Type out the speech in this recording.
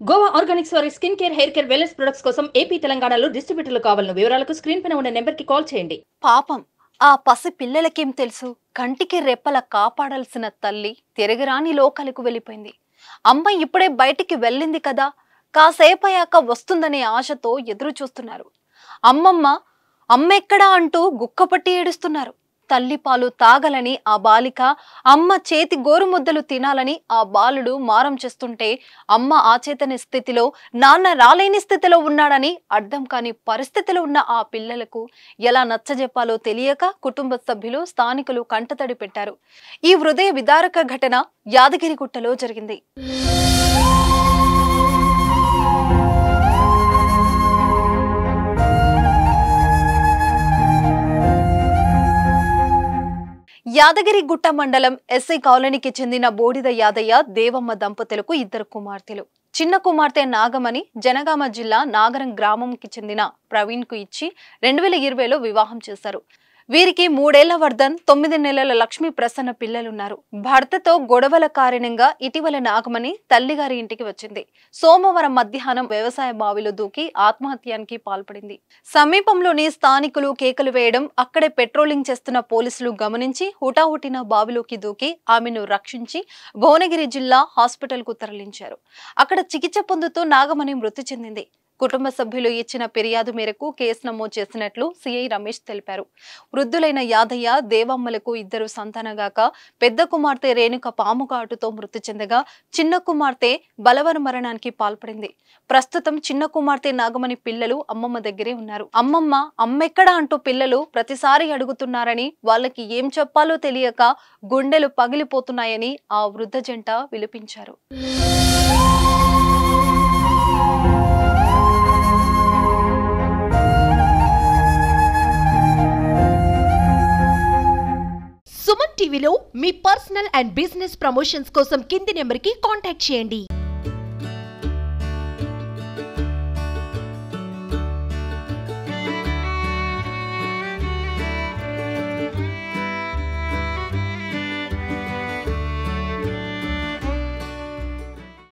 Goa Organics వారి skin care, hair care, wellness products కోసం AP, తెలంగాణలో డిస్ట్రిబ్యూటర్లు కావాలను వివరాలకు స్క్రీన్ పైన ఉన్న నెంబర్కి కాల్ చేయండి. పాపం ఆ పసి పిల్లలకేం తెలుసు? కంటికి రెప్పల కాపాడాల్సిన తల్లి తిరగరాని లోకాలకు వెళ్ళిపోయింది. అమ్మ ఇప్పుడే బయటికి వెళ్ళింది కదా, కాసేపయ్యాక వస్తుందనే ఆశతో ఎదురు చూస్తున్నారు. అమ్మెక్కడా అంటూ గుక్కపట్టి ఏడుస్తున్నారు. తల్లి పాలు తాగలని ఆ బాలిక, అమ్మ చేతి గోరుముద్దలు తినాలని ఆ బాలుడు మారం చేస్తుంటే, అమ్మ ఆచేతన స్థితిలో, నాన్న రాలేని స్థితిలో ఉన్నాడని అర్థం కాని పరిస్థితిలో ఉన్న ఆ పిల్లలకు ఎలా నచ్చజెప్పాలో తెలియక కుటుంబ సభ్యులు, స్థానికులు కంటతడి పెట్టారు. ఈ హృదయ విదారక ఘటన యాదగిరిగుట్టలో జరిగింది. యాదగిరిగుట్ట మండలం ఎస్ఐ కాలనీకి చెందిన బోడిద యాదయ్య, దేవమ్మ దంపతులకు ఇద్దరు కుమార్తెలు. చిన్న కుమార్తె నాగమణి జనగామ జిల్లా నాగరం గ్రామంకి చెందిన ప్రవీణ్ కు ఇచ్చి 2020లో వివాహం చేశారు. వీరికి 3 ఏళ్ల వర్ధన్, 9 నెలల లక్ష్మీ ప్రసన్న పిల్లలున్నారు. భర్తతో గొడవల కారణంగా ఇటీవల నాగమణి తల్లిగారి ఇంటికి వచ్చింది. సోమవారం మధ్యాహ్నం వ్యవసాయ బావిలో దూకి ఆత్మహత్యానికి పాల్పడింది. సమీపంలోని స్థానికులు కేకలు వేయడం, అక్కడే పెట్రోలింగ్ చేస్తున్న పోలీసులు గమనించి హుటాహుటిన బావిలోకి దూకి ఆమెను రక్షించి భువనగిరి జిల్లా హాస్పిటల్ కు తరలించారు. అక్కడ చికిత్స పొందుతూ నాగమణి మృతి చెందింది. కుటుంబ సభ్యులు ఇచ్చిన ఫిర్యాదు మేరకు కేసు నమోదు చేసినట్లు సిఐ రమేష్ తెలిపారు. వృద్ధులైన యాదయ్య, దేవమ్మలకు ఇద్దరు సంతానగాక పెద్ద కుమార్తె రేణుక పాముకాటుతో మృతి చెందగా, చిన్న కుమార్తె బలవర మరణానికి పాల్పడింది. ప్రస్తుతం చిన్న కుమార్తె నాగమణి పిల్లలు అమ్మమ్మ దగ్గరే ఉన్నారు. అమ్మెక్కడా అంటూ పిల్లలు ప్రతిసారి అడుగుతున్నారని, వాళ్ళకి ఏం చెప్పాలో తెలియక గుండెలు పగిలిపోతున్నాయని ఆ వృద్ధ జంట విలపించారు. సుమన్ టీవీలో మీ పర్సనల్ అండ్ బిజినెస్ ప్రమోషన్స్ కోసం కింది నెంబర్కి కాంటాక్ట్ చేయండి.